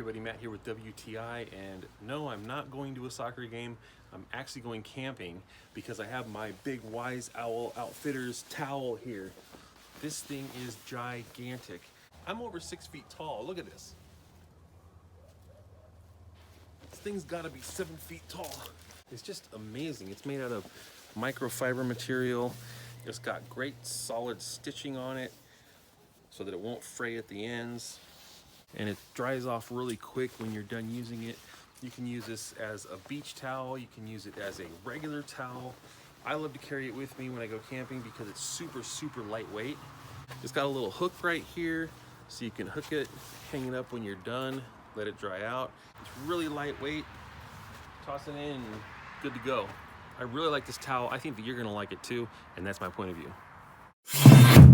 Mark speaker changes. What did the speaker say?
Speaker 1: everybody, Matt here with WTI, and no, I'm not going to a soccer game. I'm actually going camping because I have my big Wise Owl Outfitters towel here. This thing is gigantic. I'm over 6 feet tall. Look at this. This thing's gotta be 7 feet tall. It's just amazing. It's made out of microfiber material. It's got great solid stitching on it so that it won't fray at the ends. And it dries off really quick when you're done using it. You can use this as a beach towel. You can use it as a regular towel. I love to carry it with me when I go camping because it's super, super lightweight. It's got a little hook right here, so you can hook it, hang it up when you're done, let it dry out. It's really lightweight. Toss it in, good to go. I really like this towel. I think that you're gonna like it too, and that's my point of view.